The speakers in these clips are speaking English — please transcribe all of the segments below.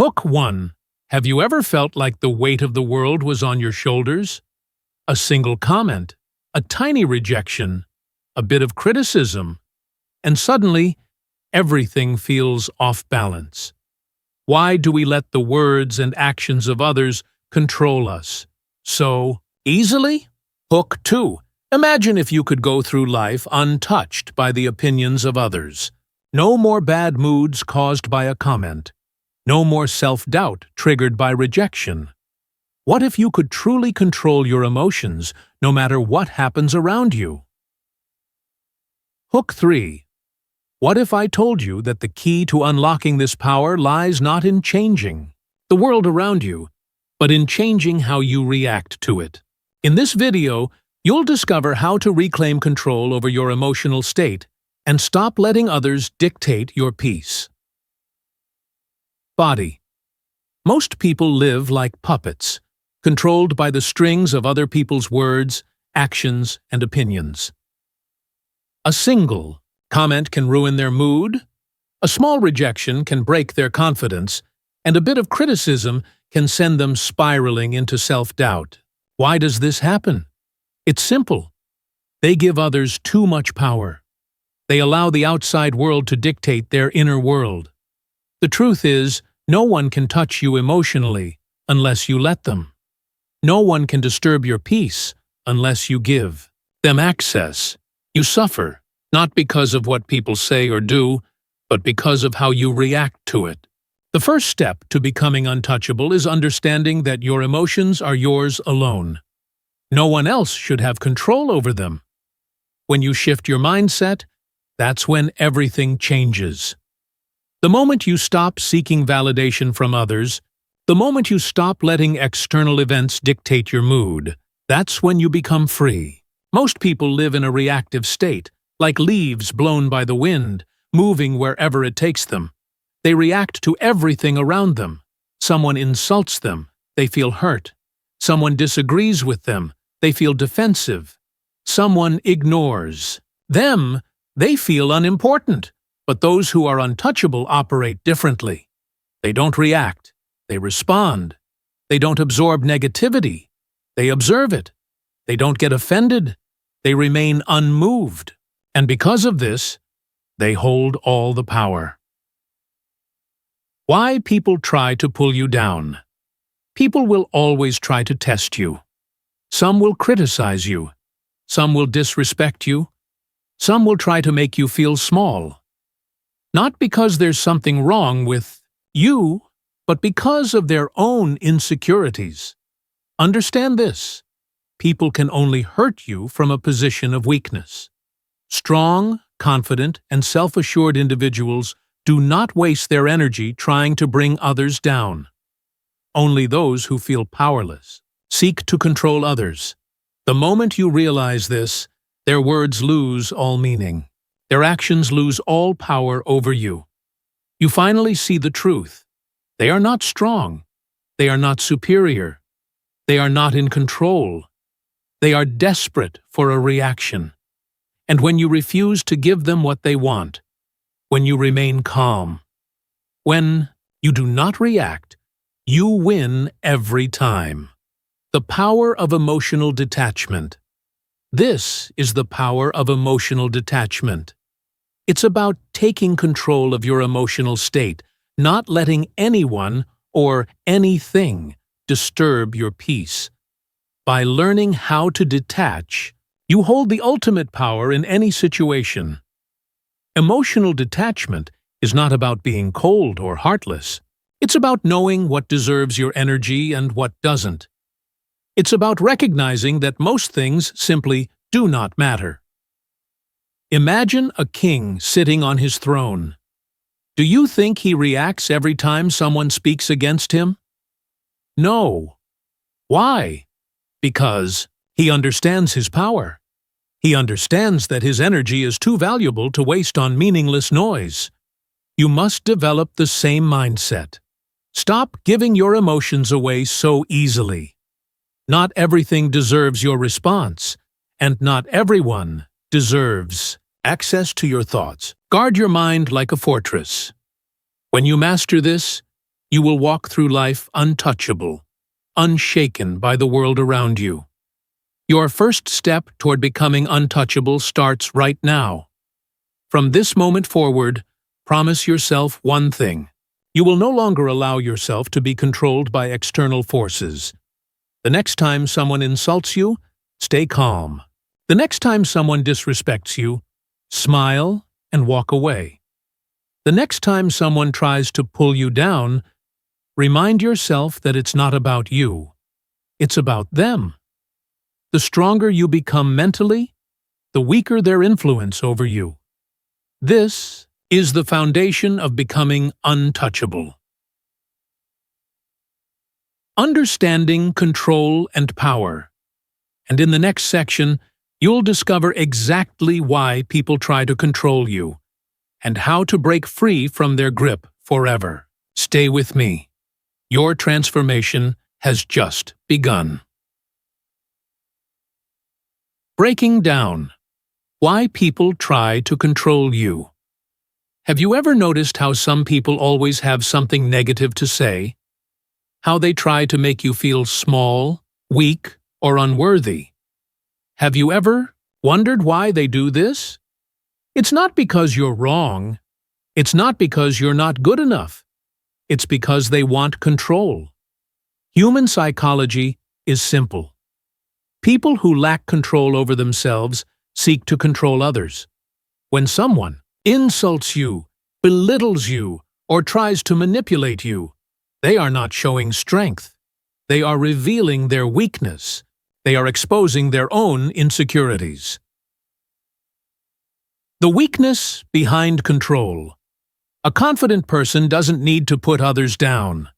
Hook 1. Have you ever felt like the weight of the world was on your shoulders? A single comment, a tiny rejection, a bit of criticism, and suddenly everything feels off balance. Why do we let the words and actions of others control us so easily? Hook 2. Imagine if you could go through life untouched by the opinions of others. No more bad moods caused by a comment. No more self-doubt triggered by rejection. What if you could truly control your emotions no matter what happens around you? Hook 3. What if I told you that the key to unlocking this power lies not in changing the world around you, but in changing how you react to it? In this video, you'll discover how to reclaim control over your emotional state and stop letting others dictate your peace. Body. Most people live like puppets, controlled by the strings of other people's words, actions, and opinions. A single comment can ruin their mood, a small rejection can break their confidence, and a bit of criticism can send them spiraling into self-doubt. Why does this happen? It's simple. They give others too much power. They allow the outside world to dictate their inner world. The truth is, no one can touch you emotionally unless you let them. No one can disturb your peace unless you give them access. You suffer, not because of what people say or do, but because of how you react to it. The first step to becoming untouchable is understanding that your emotions are yours alone. No one else should have control over them. When you shift your mindset, that's when everything changes. The moment you stop seeking validation from others, the moment you stop letting external events dictate your mood, that's when you become free. Most people live in a reactive state, like leaves blown by the wind, moving wherever it takes them. They react to everything around them. Someone insults them, they feel hurt. Someone disagrees with them, they feel defensive. Someone ignores them, they feel unimportant. But those who are untouchable operate differently. They don't react, they respond. They don't absorb negativity, they observe it. They don't get offended, they remain unmoved. And because of this, they hold all the power. Why people try to pull you down? People will always try to test you. Some will criticize you. Some will disrespect you. Some will try to make you feel small. Not because there's something wrong with you, but because of their own insecurities. Understand this: people can only hurt you from a position of weakness. Strong, confident, and self-assured individuals do not waste their energy trying to bring others down. Only those who feel powerless seek to control others. The moment you realize this, their words lose all meaning. Their actions lose all power over you. You finally see the truth. They are not strong. They are not superior. They are not in control. They are desperate for a reaction. And when you refuse to give them what they want, when you remain calm, when you do not react, you win every time. The power of emotional detachment. This is the power of emotional detachment. It's about taking control of your emotional state, not letting anyone or anything disturb your peace. By learning how to detach, you hold the ultimate power in any situation. Emotional detachment is not about being cold or heartless. It's about knowing what deserves your energy and what doesn't. It's about recognizing that most things simply do not matter. Imagine a king sitting on his throne. Do you think he reacts every time someone speaks against him? No. Why? Because he understands his power. He understands that his energy is too valuable to waste on meaningless noise. You must develop the same mindset. Stop giving your emotions away so easily. Not everything deserves your response, and not everyone deserves access to your thoughts. Guard your mind like a fortress. When you master this, You will walk through life untouchable, unshaken by the world around you. Your first step toward becoming untouchable starts right now. From this moment forward, promise yourself one thing. You will no longer allow yourself to be controlled by external forces. The next time someone insults you, stay calm. The next time someone disrespects you, smile and walk away. The next time someone tries to pull you down, remind yourself that it's not about you. It's about them. The stronger you become mentally, the weaker their influence over you. This is the foundation of becoming untouchable. Understanding control and power. And in the next section, you'll discover exactly why people try to control you and how to break free from their grip forever. Stay with me. Your transformation has just begun. Breaking down. Why people try to control you. Have you ever noticed how some people always have something negative to say? How they try to make you feel small, weak, or unworthy? Have you ever wondered why they do this? It's not because you're wrong. It's not because you're not good enough. It's because they want control. Human psychology is simple. People who lack control over themselves seek to control others. When someone insults you, belittles you, or tries to manipulate you, they are not showing strength. They are revealing their weakness. They are exposing their own insecurities. The weakness behind control. A confident person doesn't need to put others down.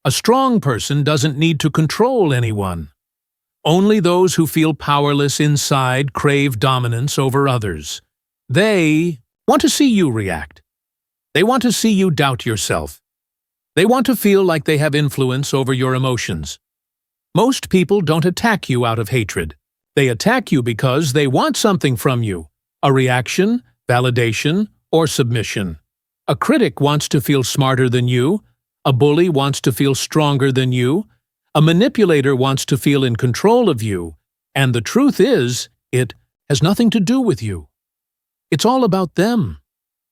A strong person doesn't need to control anyone. Only those who feel powerless inside crave dominance over others. They want to see you react. They want to see you doubt yourself. They want to feel like they have influence over your emotions. Most people don't attack you out of hatred. They attack you because they want something from you, a reaction, validation, or submission. A critic wants to feel smarter than you. A bully wants to feel stronger than you. A manipulator wants to feel in control of you. And the truth is, it has nothing to do with you. It's all about them,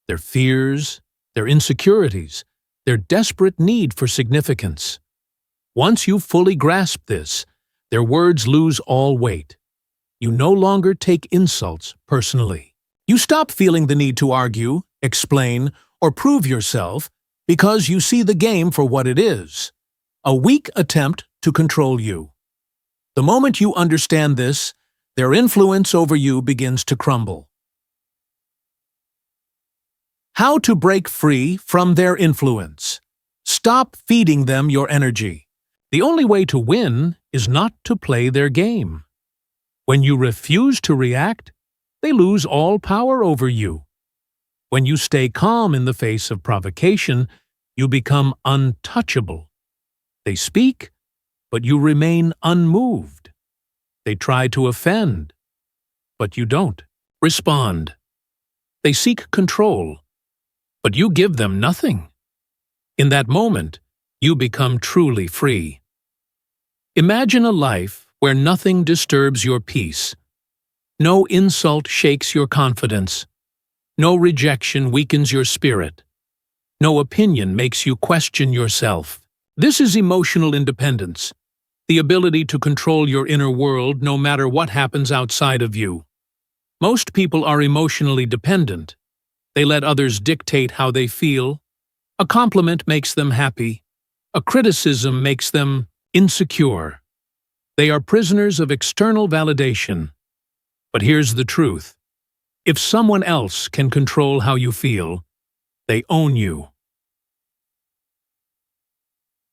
their fears, their insecurities, their desperate need for significance. Once you fully grasp this, their words lose all weight. You no longer take insults personally. You stop feeling the need to argue, explain, or prove yourself because you see the game for what it is, a weak attempt to control you. The moment you understand this, their influence over you begins to crumble. How to break free from their influence. Stop feeding them your energy. The only way to win is not to play their game. When you refuse to react, they lose all power over you. When you stay calm in the face of provocation, you become untouchable. They speak, but you remain unmoved. They try to offend, but you don't respond. They seek control, but you give them nothing. In that moment, you become truly free. Imagine a life where nothing disturbs your peace. No insult shakes your confidence. No rejection weakens your spirit. No opinion makes you question yourself. This is emotional independence, the ability to control your inner world no matter what happens outside of you. Most people are emotionally dependent. They let others dictate how they feel. A compliment makes them happy. A criticism makes them insecure. They are prisoners of external validation. But here's the truth. If someone else can control how you feel, they own you.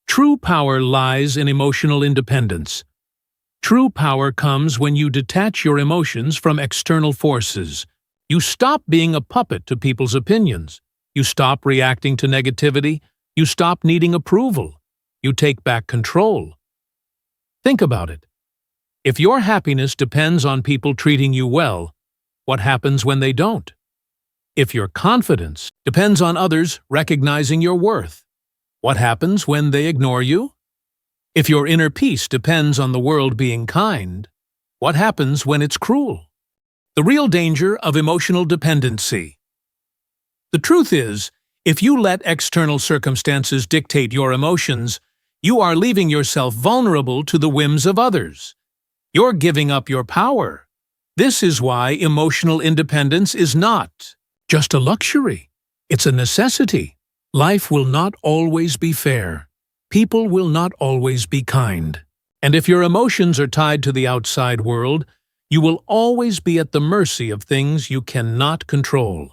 True power lies in emotional independence. True power comes when you detach your emotions from external forces. You stop being a puppet to people's opinions. You stop reacting to negativity. You stop needing approval. You take back control. Think about it. If your happiness depends on people treating you well, what happens when they don't? If your confidence depends on others recognizing your worth, What happens when they ignore you? If your inner peace depends on the world being kind, what happens when it's cruel? The real danger of emotional dependency. The truth is, if you let external circumstances dictate your emotions, you are leaving yourself vulnerable to the whims of others. You're giving up your power. This is why emotional independence is not just a luxury. It's a necessity. Life will not always be fair. People will not always be kind. And if your emotions are tied to the outside world, you will always be at the mercy of things you cannot control.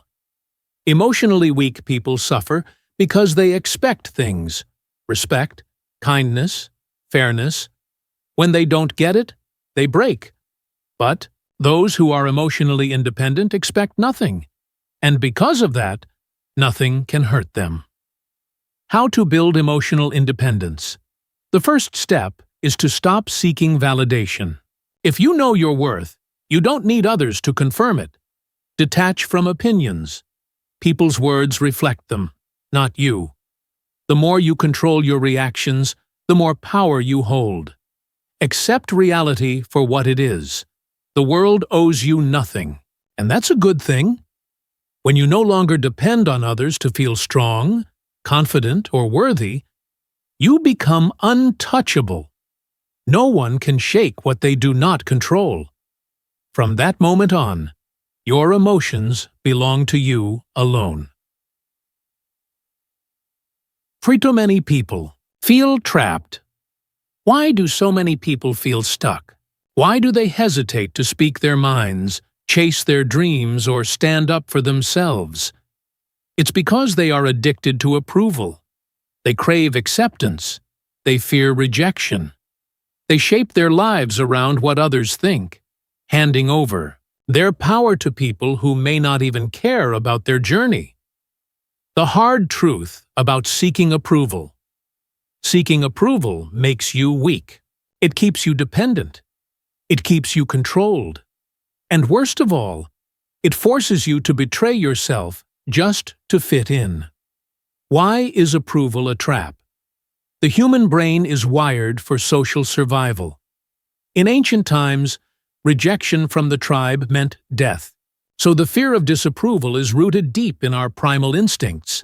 Emotionally weak people suffer because they expect things: respect, kindness, fairness. When they don't get it, they break. But those who are emotionally independent expect nothing, and because of that, nothing can hurt them. How to build emotional independence? The first step is to stop seeking validation. If you know your worth, you don't need others to confirm it. Detach from opinions. People's words reflect them, not you. The more you control your reactions, the more power you hold. Accept reality for what it is. The world owes you nothing, and that's a good thing. When you no longer depend on others to feel strong, confident, or worthy, you become untouchable. No one can shake what they do not control. From that moment on, your emotions belong to you alone. Too many people feel trapped. Why do so many people feel stuck? Why do they hesitate to speak their minds, chase their dreams, or stand up for themselves? It's because they are addicted to approval. They crave acceptance. They fear rejection. They shape their lives around what others think, handing over their power to people who may not even care about their journey. The hard truth about seeking approval. Seeking approval makes you weak. It keeps you dependent. It keeps you controlled. And worst of all, it forces you to betray yourself just to fit in. Why is approval a trap? The human brain is wired for social survival. In ancient times, rejection from the tribe meant death, so the fear of disapproval is rooted deep in our primal instincts.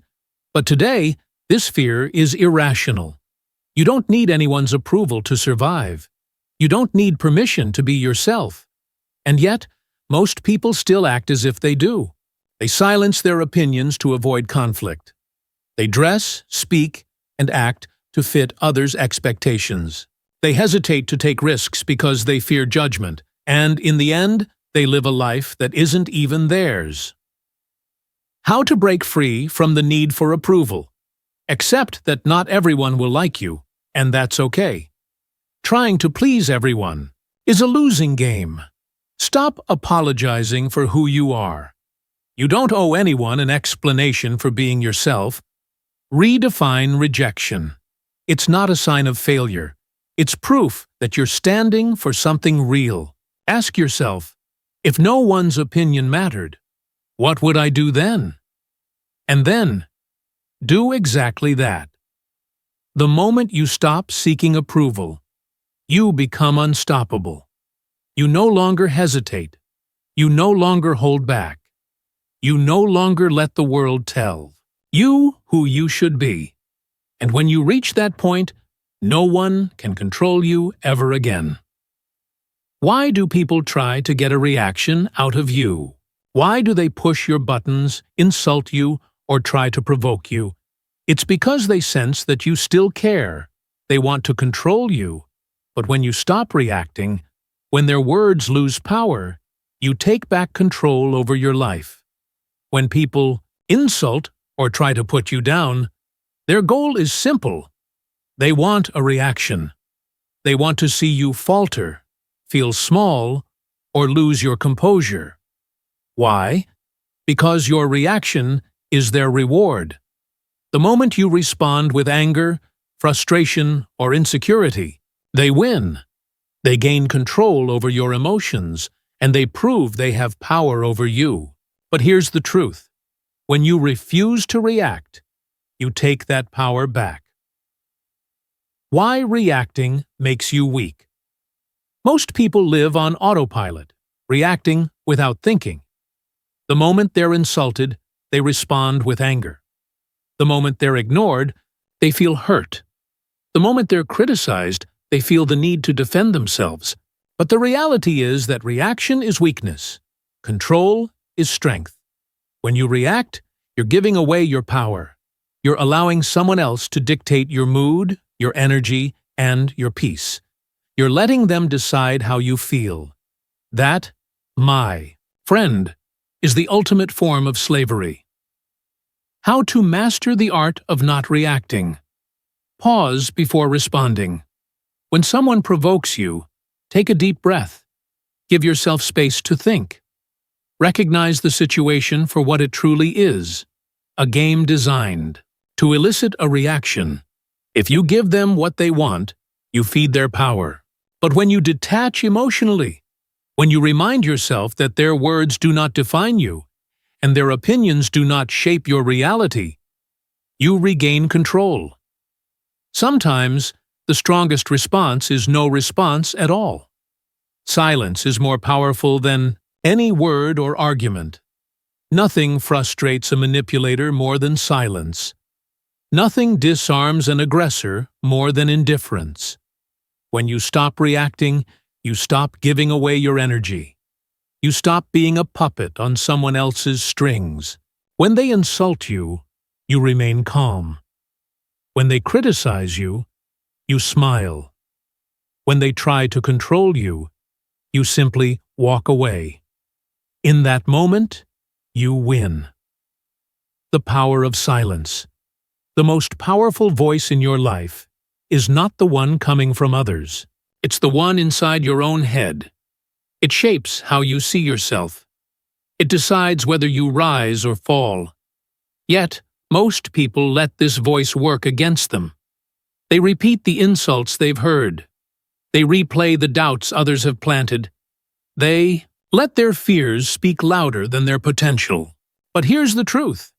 But today, this fear is irrational. You don't need anyone's approval to survive. You don't need permission to be yourself. And yet, most people still act as if they do. They silence their opinions to avoid conflict. They dress, speak, and act to fit others' expectations. They hesitate to take risks because they fear judgment, and in the end, they live a life that isn't even theirs. How to break free from the need for approval. Accept that not everyone will like you, and that's okay. Trying to please everyone is a losing game. Stop apologizing for who you are. You don't owe anyone an explanation for being yourself. Redefine rejection. It's not a sign of failure. It's proof that you're standing for something real. Ask yourself, if no one's opinion mattered, what would I do then? And then, do exactly that. The moment you stop seeking approval, you become unstoppable. You no longer hesitate. You no longer hold back. You no longer let the world tell you who you should be. And when you reach that point, no one can control you ever again. Why do people try to get a reaction out of you? Why do they push your buttons, insult you, or try to provoke you? It's because they sense that you still care. They want to control you. But when you stop reacting, when their words lose power, you take back control over your life. When people insult or try to put you down, their goal is simple. They want a reaction. They want to see you falter, feel small, or lose your composure. Why? Because your reaction is their reward. The moment you respond with anger, frustration, or insecurity, they win. They gain control over your emotions, and they prove they have power over you. But here's the truth. When you refuse to react, you take that power back. Why reacting makes you weak. Most people live on autopilot, reacting without thinking. The moment they're insulted, they respond with anger. The moment they're ignored, they feel hurt. The moment they're criticized, they feel the need to defend themselves. But the reality is that reaction is weakness. Control is strength. When you react, you're giving away your power. You're allowing someone else to dictate your mood, your energy, and your peace. You're letting them decide how you feel. That, my friend, is the ultimate form of slavery. How to master the art of not reacting. Pause before responding. When someone provokes you, take a deep breath. Give yourself space to think. Recognize the situation for what it truly is, a game designed to elicit a reaction. If you give them what they want, you feed their power. But when you detach emotionally, when you remind yourself that their words do not define you, and their opinions do not shape your reality, you regain control. Sometimes, the strongest response is no response at all. Silence is more powerful than any word or argument. Nothing frustrates a manipulator more than silence. Nothing disarms an aggressor more than indifference. When you stop reacting, you stop giving away your energy. You stop being a puppet on someone else's strings. When they insult you, you remain calm. When they criticize you, you smile. When they try to control you, you simply walk away. In that moment, you win. The power of silence. The most powerful voice in your life is not the one coming from others. It's the one inside your own head. It shapes how you see yourself. It decides whether you rise or fall. Yet, most people let this voice work against them. They repeat the insults they've heard. They replay the doubts others have planted. They let their fears speak louder than their potential. But here's the truth.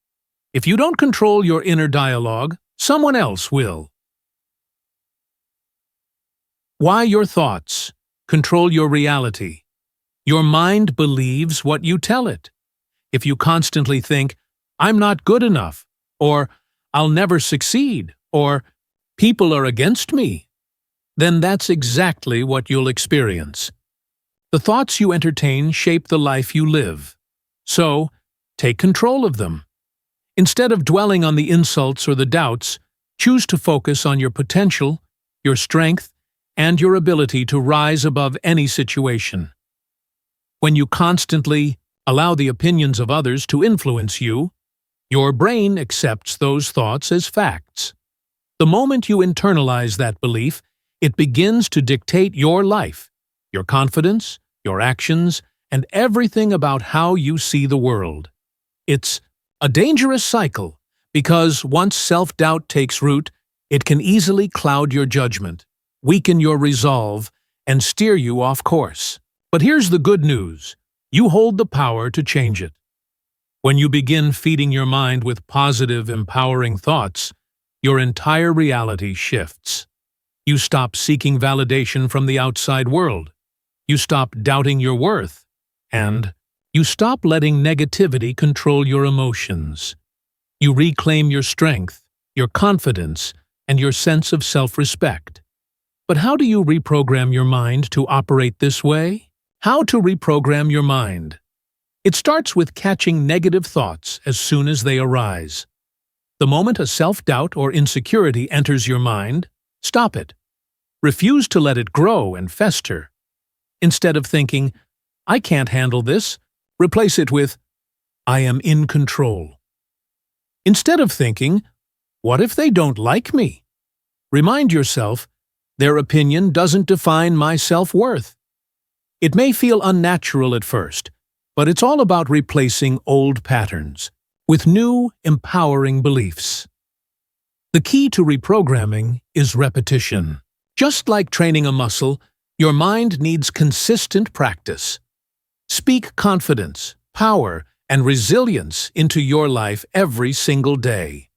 If you don't control your inner dialogue, someone else will. Why your thoughts control your reality. Your mind believes what you tell it. If you constantly think, I'm not good enough, or I'll never succeed, or people are against me, then that's exactly what you'll experience. The thoughts you entertain shape the life you live. So, take control of them. Instead of dwelling on the insults or the doubts, choose to focus on your potential, your strength, and your ability to rise above any situation. When you constantly allow the opinions of others to influence you, your brain accepts those thoughts as facts. The moment you internalize that belief, it begins to dictate your life, your confidence, your actions, and everything about how you see the world. It's a dangerous cycle because once self-doubt takes root, it can easily cloud your judgment, weaken your resolve, and steer you off course. But here's the good news. You hold the power to change it. When you begin feeding your mind with positive, empowering thoughts, your entire reality shifts. You stop seeking validation from the outside world. You stop doubting your worth. And you stop letting negativity control your emotions. You reclaim your strength, your confidence, and your sense of self-respect. But how do you reprogram your mind to operate this way? How to reprogram your mind? It starts with catching negative thoughts as soon as they arise. The moment a self-doubt or insecurity enters your mind, stop it. Refuse to let it grow and fester. Instead of thinking, I can't handle this, replace it with, I am in control. Instead of thinking, what if they don't like me? Remind yourself, their opinion doesn't define my self-worth. It may feel unnatural at first, but it's all about replacing old patterns with new, empowering beliefs. The key to reprogramming is repetition. Just like training a muscle, your mind needs consistent practice. Speak confidence, power, and resilience into your life every single day.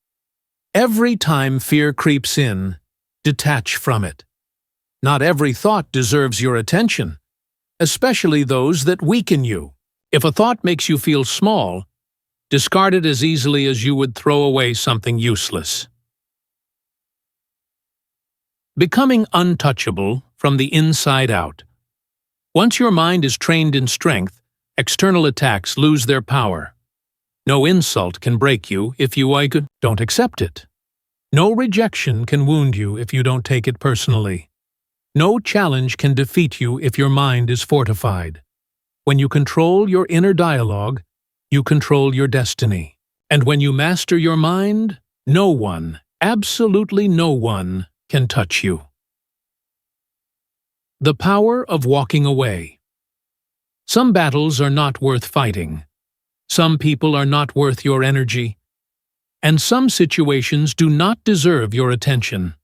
Every time fear creeps in, Detach from it. Not every thought deserves your attention, especially those that weaken you. If a thought makes you feel small, discard it as easily as you would throw away something useless. Becoming untouchable from the inside out. Once your mind is trained in strength, external attacks lose their power. No insult can break you if you don't accept it. No rejection can wound you if you don't take it personally. No challenge can defeat you if your mind is fortified. When you control your inner dialogue, you control your destiny. And when you master your mind, no one, absolutely no one, can touch you. The power of walking away. Some battles are not worth fighting. Some people are not worth your energy. And some situations do not deserve your attention.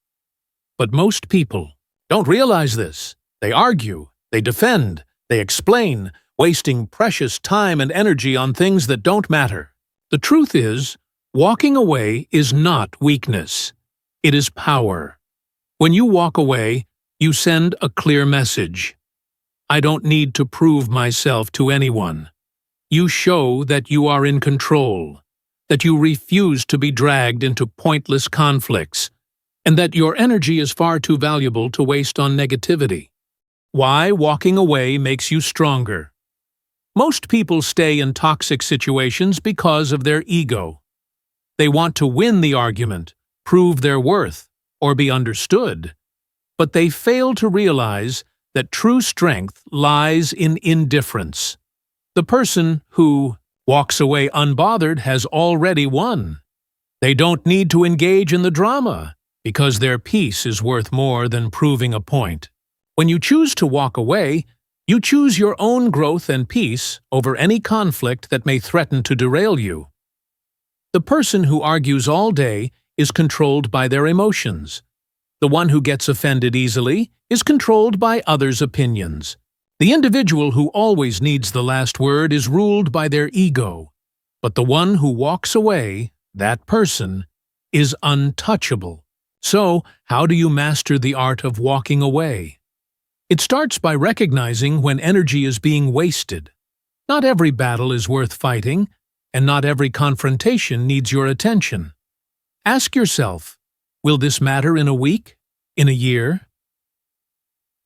But most people don't realize this. They argue, they defend, they explain, wasting precious time and energy on things that don't matter. The truth is, walking away is not weakness. It is power. When you walk away, you send a clear message. I don't need to prove myself to anyone. You show that you are in control, that you refuse to be dragged into pointless conflicts, and that your energy is far too valuable to waste on negativity. Why walking away makes you stronger. Most people stay in toxic situations because of their ego. They want to win the argument, prove their worth, or be understood. But they fail to realize that true strength lies in indifference. The person who walks away unbothered has already won. They don't need to engage in the drama, because their peace is worth more than proving a point. When you choose to walk away, you choose your own growth and peace over any conflict that may threaten to derail you. The person who argues all day is controlled by their emotions. The one who gets offended easily is controlled by others' opinions. The individual who always needs the last word is ruled by their ego. But the one who walks away, that person, is untouchable. So, how do you master the art of walking away? It starts by recognizing when energy is being wasted. Not every battle is worth fighting, and not every confrontation needs your attention. Ask yourself, will this matter in a week? In a year?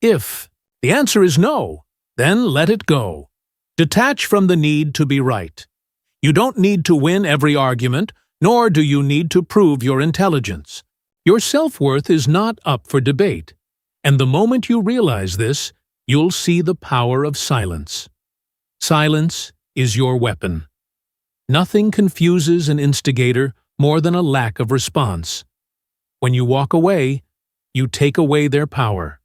If the answer is no, then let it go. Detach from the need to be right. You don't need to win every argument, nor do you need to prove your intelligence. Your self-worth is not up for debate, and the moment you realize this, you'll see the power of silence. Silence is your weapon. Nothing confuses an instigator more than a lack of response. When you walk away, you take away their power.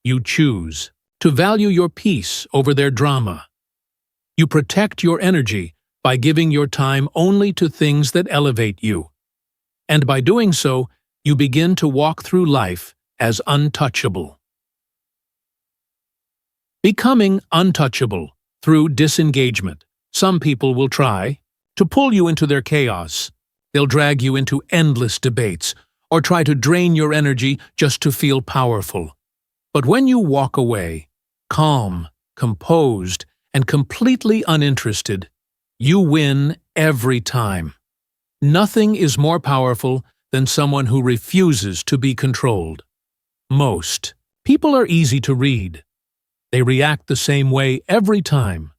You choose to value your peace over their drama. You protect your energy by giving your time only to things that elevate you. And by doing so, you begin to walk through life as untouchable. Becoming untouchable through disengagement. Some people will try to pull you into their chaos. They'll drag you into endless debates or try to drain your energy just to feel powerful. But when you walk away, calm, composed, and completely uninterested, you win every time. Nothing is more powerful than someone who refuses to be controlled. Most people are easy to read. They react the same way every time.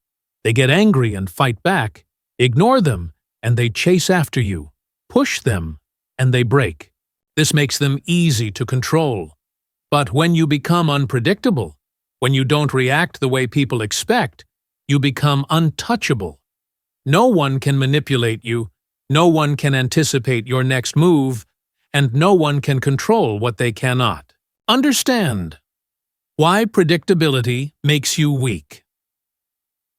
They get angry and fight back. Ignore them, and they chase after you. Push them, and they break. This makes them easy to control. But when you become unpredictable, when you don't react the way people expect, you become untouchable. No one can manipulate you, no one can anticipate your next move, and no one can control what they cannot. Understand why predictability makes you weak.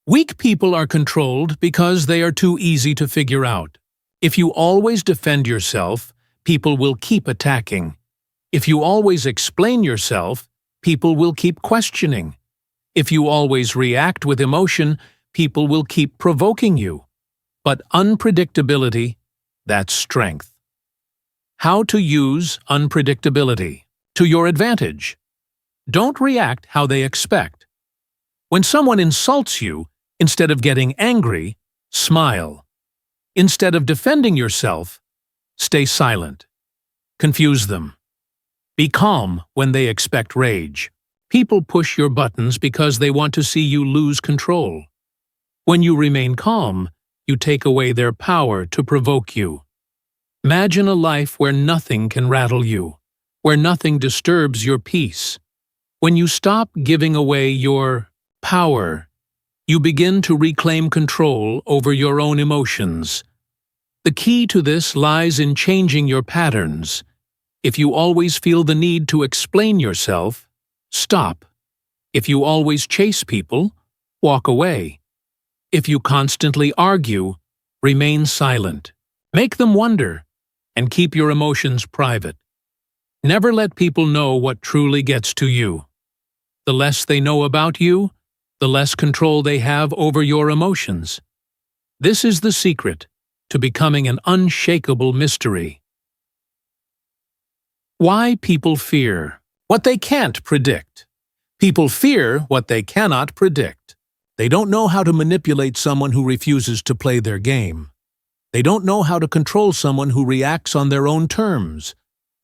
Weak people are controlled because they are too easy to figure out. If you always defend yourself, people will keep attacking. If you always explain yourself, people will keep questioning. If you always react with emotion, people will keep provoking you. But unpredictability, that's strength. How to use unpredictability. to your advantage. Don't react how they expect. When someone insults you, instead of getting angry, smile. Instead of defending yourself, stay silent. Confuse them. Be calm when they expect rage. People push your buttons because they want to see you lose control. When you remain calm, you take away their power to provoke you. Imagine a life where nothing can rattle you, where nothing disturbs your peace. When you stop giving away your power, you begin to reclaim control over your own emotions. The key to this lies in changing your patterns. If you always feel the need to explain yourself, stop. If you always chase people, walk away. If you constantly argue, remain silent. Make them wonder, and keep your emotions private. Never let people know what truly gets to you. The less they know about you, the less control they have over your emotions. This is the secret to becoming an unshakable mystery. Why people fear what they can't predict. People fear what they cannot predict. They don't know how to manipulate someone who refuses to play their game. They don't know how to control someone who reacts on their own terms.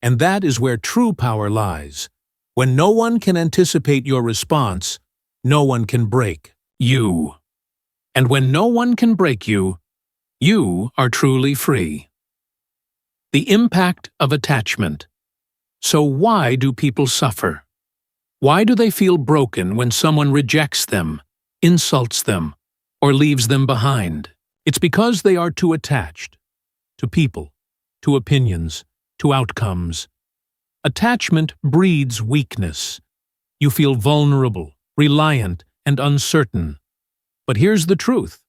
And that is where true power lies. When no one can anticipate your response, no one can break you. And when no one can break you, you are truly free. The impact of attachment. So why do people suffer? Why do they feel broken when someone rejects them, insults them, or leaves them behind? It's because they are too attached to people, to opinions, to outcomes. Attachment breeds weakness. You feel vulnerable, reliant, and uncertain. But here's the truth.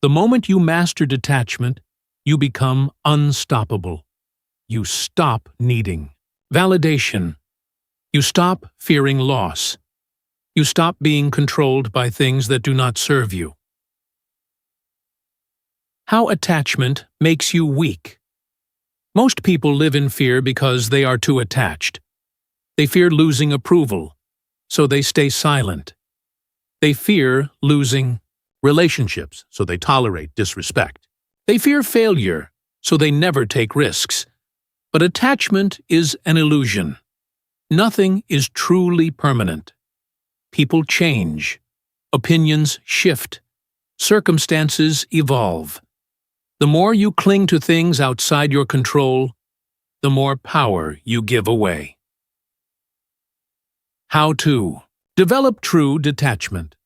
The moment you master detachment, you become unstoppable. You stop needing validation. You stop fearing loss. You stop being controlled by things that do not serve you. How attachment makes you weak. Most people live in fear because they are too attached. They fear losing approval, so they stay silent. They fear losing relationships, so they tolerate disrespect. They fear failure, so they never take risks. But attachment is an illusion. Nothing is truly permanent. People change. Opinions shift. Circumstances evolve. The more you cling to things outside your control, the more power you give away. How to develop true detachment.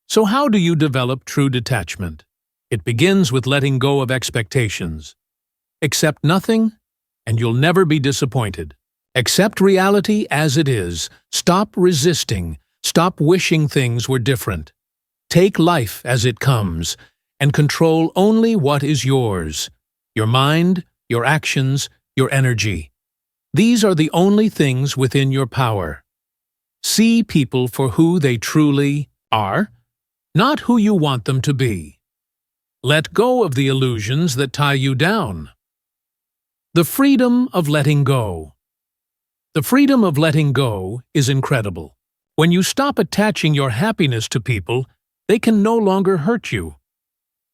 So how do you develop true detachment? It begins with letting go of expectations. Accept nothing, and you'll never be disappointed. Accept reality as it is. Stop resisting. Stop wishing things were different. Take life as it comes, and control only what is yours. Your mind, your actions, your energy. These are the only things within your power. See people for who they truly are, not who you want them to be. Let go of the illusions that tie you down. The freedom of letting go. The freedom of letting go is incredible. When you stop attaching your happiness to people, they can no longer hurt you.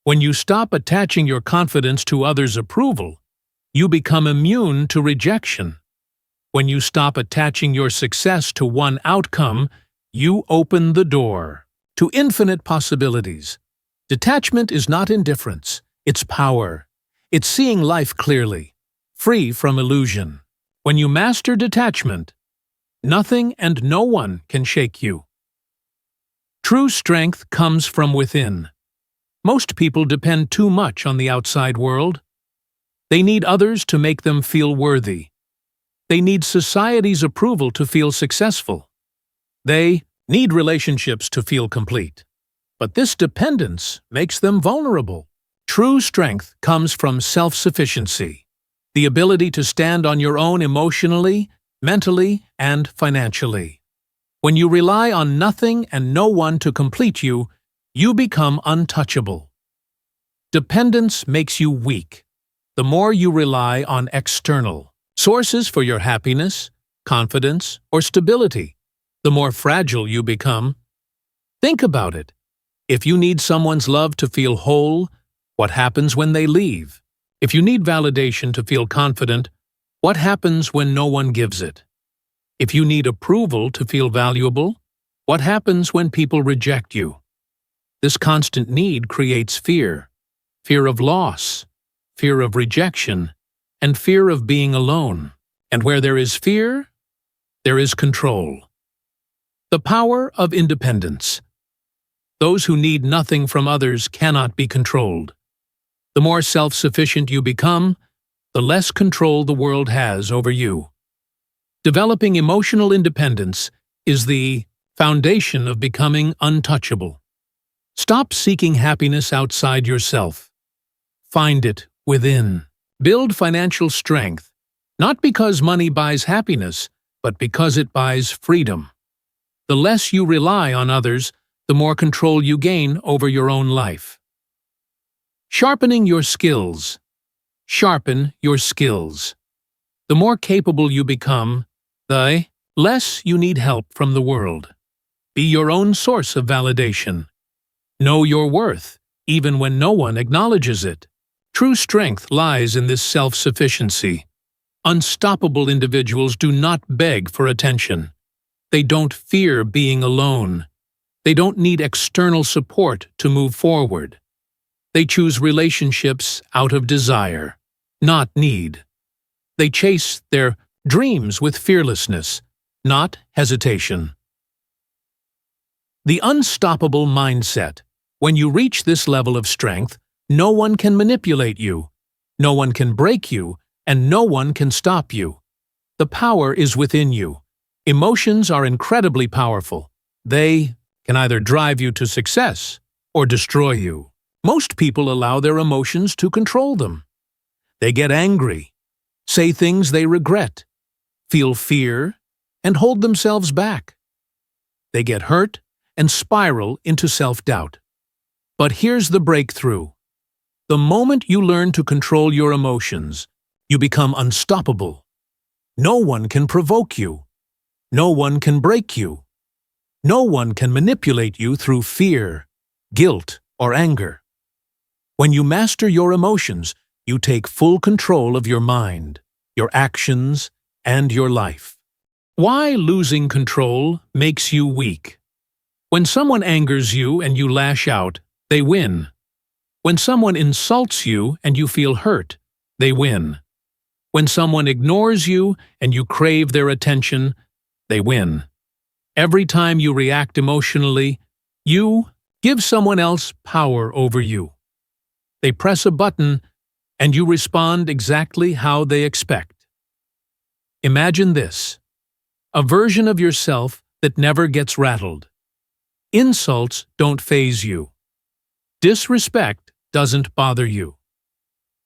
When you stop attaching your confidence to others' approval, you become immune to rejection. When you stop attaching your success to one outcome, you open the door to infinite possibilities. Detachment is not indifference, it's power. It's seeing life clearly, free from illusion. When you master detachment, nothing and no one can shake you. True strength comes from within. Most people depend too much on the outside world. They need others to make them feel worthy. They need society's approval to feel successful. They need relationships to feel complete. But this dependence makes them vulnerable. True strength comes from self-sufficiency, the ability to stand on your own emotionally, mentally, and financially. When you rely on nothing and no one to complete you, you become untouchable. Dependence makes you weak. The more you rely on external sources for your happiness, confidence, or stability, the more fragile you become. Think about it. If you need someone's love to feel whole, what happens when they leave? If you need validation to feel confident, what happens when no one gives it? If you need approval to feel valuable, what happens when people reject you? This constant need creates fear, fear of loss, fear of rejection, and fear of being alone. And where there is fear, there is control. The power of independence. Those who need nothing from others cannot be controlled. The more self-sufficient you become, the less control the world has over you. Developing emotional independence is the foundation of becoming untouchable. Stop seeking happiness outside yourself. Find it within. Build financial strength, not because money buys happiness, but because it buys freedom. The less you rely on others, the more control you gain over your own life. Sharpening your skills. Sharpen your skills. The more capable you become, the less you need help from the world. Be your own source of validation. Know your worth, even when no one acknowledges it. True strength lies in this self-sufficiency. Unstoppable individuals do not beg for attention. They don't fear being alone. They don't need external support to move forward. They choose relationships out of desire, not need. They chase their dreams with fearlessness, not hesitation. The unstoppable mindset. When you reach this level of strength, no one can manipulate you, no one can break you, and no one can stop you. The power is within you. Emotions are incredibly powerful. They can either drive you to success or destroy you. Most people allow their emotions to control them. They get angry, say things they regret, feel fear, and hold themselves back. They get hurt and spiral into self-doubt. But here's the breakthrough. The moment you learn to control your emotions, you become unstoppable. No one can provoke you. No one can break you. No one can manipulate you through fear, guilt, or anger. When you master your emotions, you take full control of your mind, your actions, and your life. Why losing control makes you weak? When someone angers you and you lash out, they win. When someone insults you and you feel hurt, they win. When someone ignores you and you crave their attention, they win. Every time you react emotionally, you give someone else power over you. They press a button and you respond exactly how they expect. Imagine this: a version of yourself that never gets rattled. Insults don't faze you. Disrespect doesn't bother you.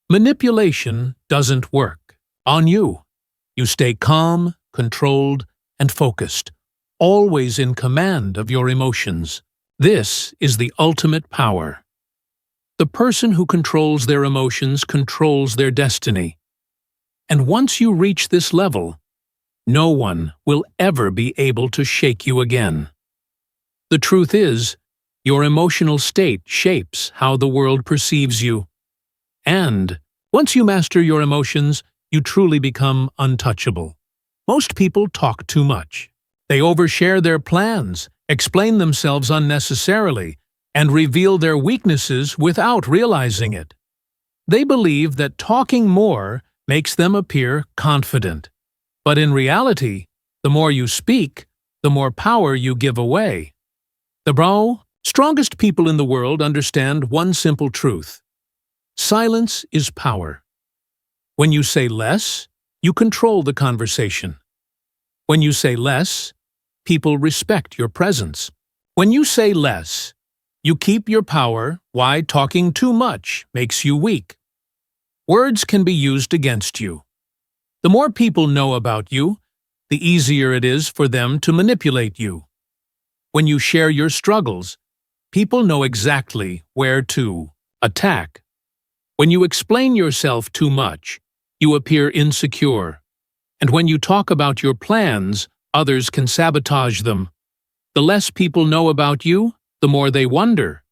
Manipulation doesn't work on you. You stay calm, controlled, and focused, always in command of your emotions. This is the ultimate power. The person who controls their emotions controls their destiny. And once you reach this level, no one will ever be able to shake you again. The truth is, your emotional state shapes how the world perceives you. And once you master your emotions, you truly become untouchable. Most people talk too much. They overshare their plans, explain themselves unnecessarily, and reveal their weaknesses without realizing it. They believe that talking more makes them appear confident. But in reality, the more you speak, the more power you give away. The strongest people in the world understand one simple truth. Silence is power. When you say less, you control the conversation. When you say less, people respect your presence. When you say less, you keep your power, why talking too much makes you weak. Words can be used against you. The more people know about you, the easier it is for them to manipulate you. When you share your struggles, people know exactly where to attack. When you explain yourself too much, you appear insecure. And when you talk about your plans, others can sabotage them. The less people know about you, the more they wonder.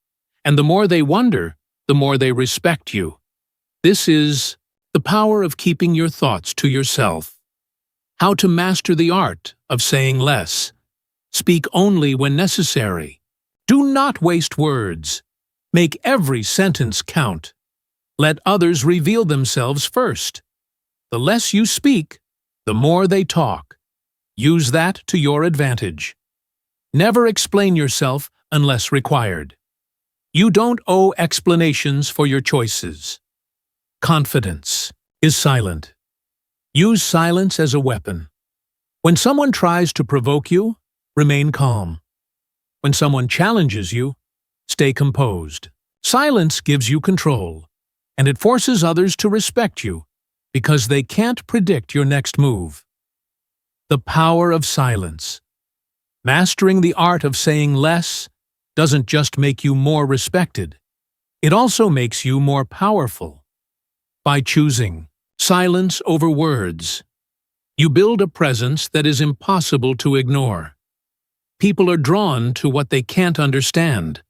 And the more they wonder, the more they respect you. This is the power of keeping your thoughts to yourself. How to master the art of saying less. Speak only when necessary. Do not waste words. Make every sentence count. Let others reveal themselves first. The less you speak, the more they talk. Use that to your advantage. Never explain yourself unless required. You don't owe explanations for your choices. Confidence is silent. Use silence as a weapon. When someone tries to provoke you, remain calm. When someone challenges you, stay composed. Silence gives you control, and it forces others to respect you because they can't predict your next move. The power of silence. Mastering the art of saying less doesn't just make you more respected, it also makes you more powerful. By choosing silence over words, you build a presence that is impossible to ignore. People are drawn to what they can't understand,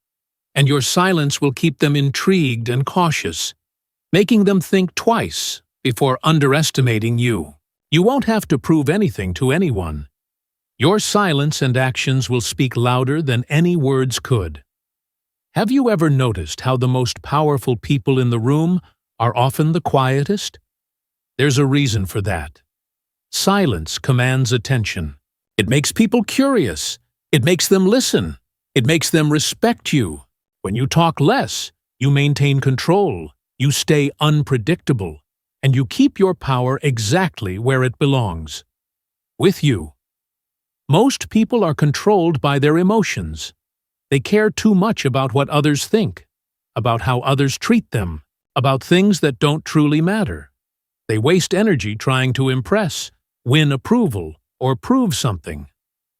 and your silence will keep them intrigued and cautious, making them think twice before underestimating you. You won't have to prove anything to anyone. Your silence and actions will speak louder than any words could. Have you ever noticed how the most powerful people in the room are often the quietest? There's a reason for that. Silence commands attention. It makes people curious. It makes them listen. It makes them respect you. When you talk less, you maintain control, you stay unpredictable, and you keep your power exactly where it belongs. With you. Most people are controlled by their emotions. They care too much about what others think, about how others treat them, about things that don't truly matter. They waste energy trying to impress, win approval, or prove something.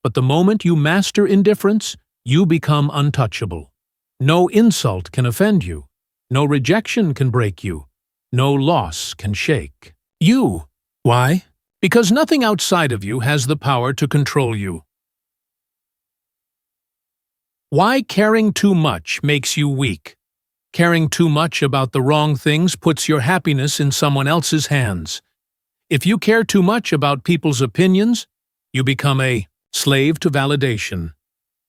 But the moment you master indifference, you become untouchable. No insult can offend you. No rejection can break you. No loss can shake you. Why? Because nothing outside of you has the power to control you. Why caring too much makes you weak? Caring too much about the wrong things puts your happiness in someone else's hands. If you care too much about people's opinions, you become a slave to validation.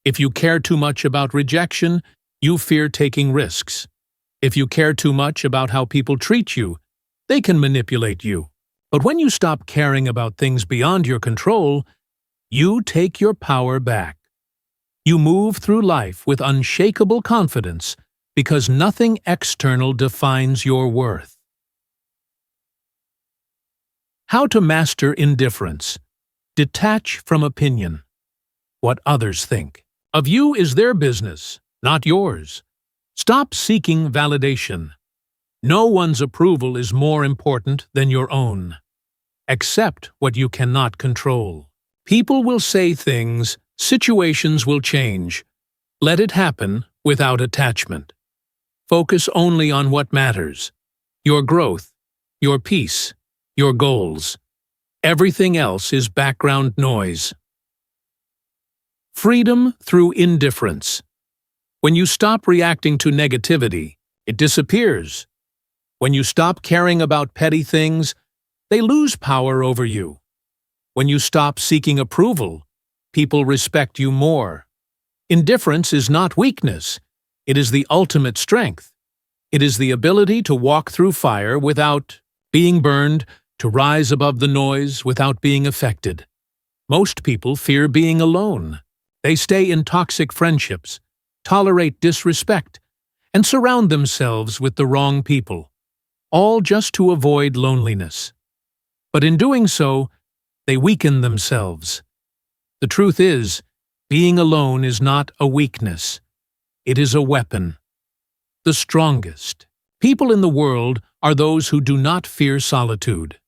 If you care too much about rejection, you fear taking risks. If you care too much about how people treat you, they can manipulate you. But when you stop caring about things beyond your control, you take your power back. You move through life with unshakable confidence because nothing external defines your worth. How to master indifference. Detach from opinion. What others think of you is their business, not yours. Stop seeking validation. No one's approval is more important than your own. Accept what you cannot control. People will say things, situations will change. Let it happen without attachment. Focus only on what matters. Your growth, your peace, your goals. Everything else is background noise. Freedom through indifference. When you stop reacting to negativity, it disappears. When you stop caring about petty things, they lose power over you. When you stop seeking approval, people respect you more. Indifference is not weakness. It is the ultimate strength. It is the ability to walk through fire without being burned, to rise above the noise without being affected. Most people fear being alone. They stay in toxic friendships, tolerate disrespect, and surround themselves with the wrong people, all just to avoid loneliness. But in doing so, they weaken themselves. The truth is, being alone is not a weakness. It is a weapon. The strongest people in the world are those who do not fear solitude.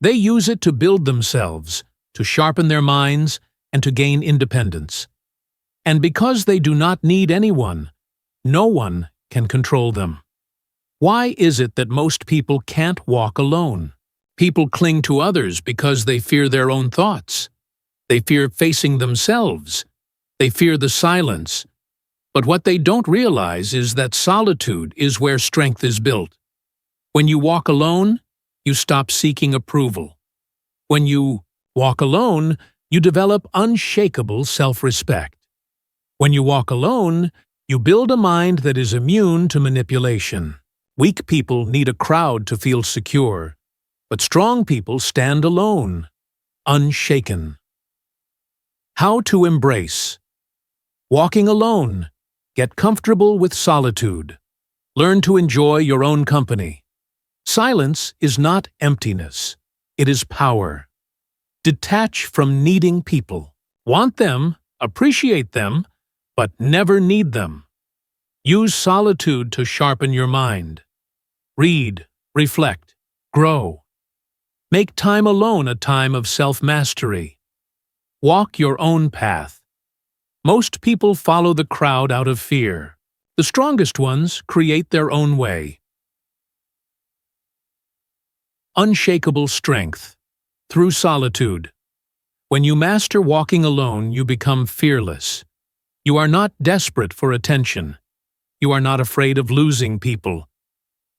They use it to build themselves, to sharpen their minds, and to gain independence. And because they do not need anyone, no one can control them. Why is it that most people can't walk alone? People cling to others because they fear their own thoughts. They fear facing themselves. They fear the silence. But what they don't realize is that solitude is where strength is built. When you walk alone, you stop seeking approval. When you walk alone, you develop unshakable self-respect. When you walk alone, you build a mind that is immune to manipulation. Weak people need a crowd to feel secure, but strong people stand alone, unshaken. How to embrace. Walking alone. Get comfortable with solitude. Learn to enjoy your own company. Silence is not emptiness. It is power. Detach from needing people. Want them, appreciate them, but never need them. Use solitude to sharpen your mind. Read, reflect, grow. Make time alone a time of self-mastery. Walk your own path. Most people follow the crowd out of fear. The strongest ones create their own way. Unshakable strength. Through solitude. When you master walking alone, you become fearless. You are not desperate for attention. You are not afraid of losing people.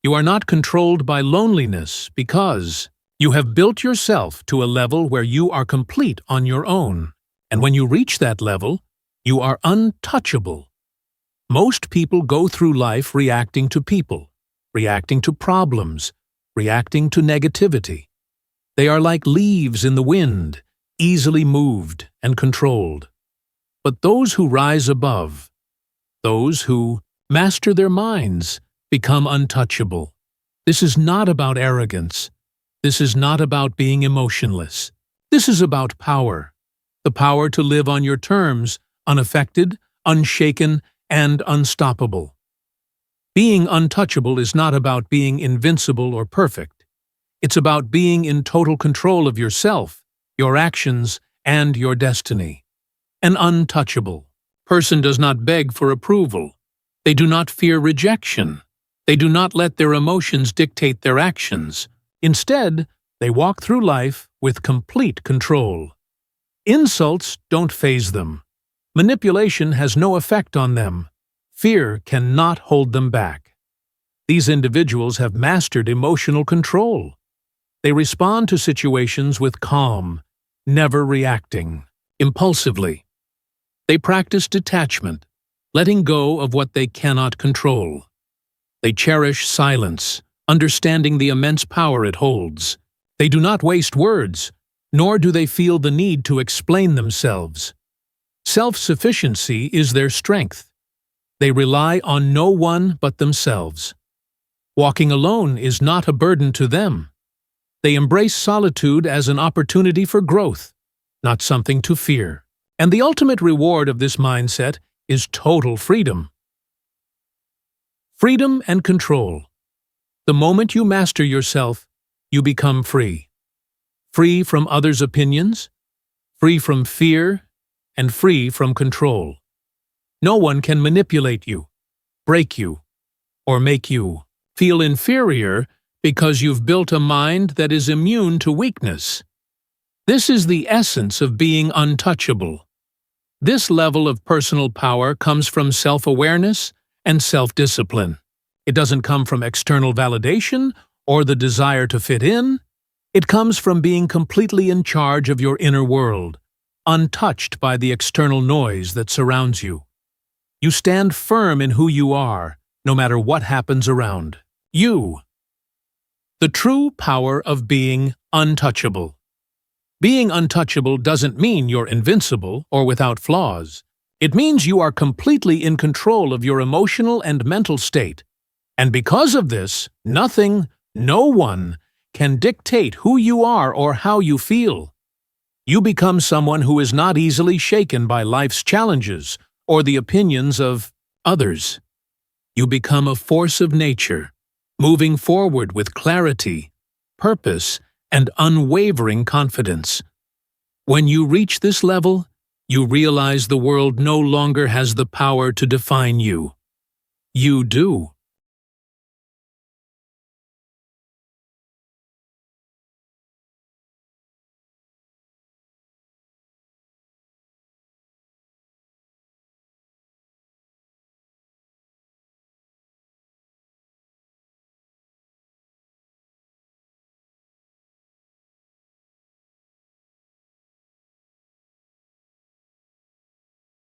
You are not controlled by loneliness because you have built yourself to a level where you are complete on your own. And when you reach that level, you are untouchable. Most people go through life reacting to people, reacting to problems, reacting to negativity. They are like leaves in the wind, easily moved and controlled. But those who rise above, those who master their minds, become untouchable. This is not about arrogance. This is not about being emotionless. This is about power. The power to live on your terms, unaffected, unshaken, and unstoppable. Being untouchable is not about being invincible or perfect. It's about being in total control of yourself, your actions, and your destiny. An untouchable person does not beg for approval. They do not fear rejection. They do not let their emotions dictate their actions. Instead, they walk through life with complete control. Insults don't faze them. Manipulation has no effect on them. Fear cannot hold them back. These individuals have mastered emotional control. They respond to situations with calm, never reacting impulsively. They practice detachment, letting go of what they cannot control. They cherish silence, understanding the immense power it holds. They do not waste words, nor do they feel the need to explain themselves. Self-sufficiency is their strength. They rely on no one but themselves. Walking alone is not a burden to them. They embrace solitude as an opportunity for growth, not something to fear. And the ultimate reward of this mindset is total freedom. Freedom and control. The moment you master yourself, you become free. Free from others' opinions, free from fear, and free from control. No one can manipulate you, break you, or make you feel inferior because you've built a mind that is immune to weakness. This is the essence of being untouchable. This level of personal power comes from self-awareness and self-discipline. It doesn't come from external validation or the desire to fit in. It comes from being completely in charge of your inner world, untouched by the external noise that surrounds you. You stand firm in who you are, no matter what happens around you. The true power of being untouchable. Being untouchable doesn't mean you're invincible or without flaws. It means you are completely in control of your emotional and mental state. And because of this, nothing, no one, can dictate who you are or how you feel. You become someone who is not easily shaken by life's challenges or the opinions of others. You become a force of nature, moving forward with clarity, purpose, and unwavering confidence. When you reach this level, you realize the world no longer has the power to define you. You do.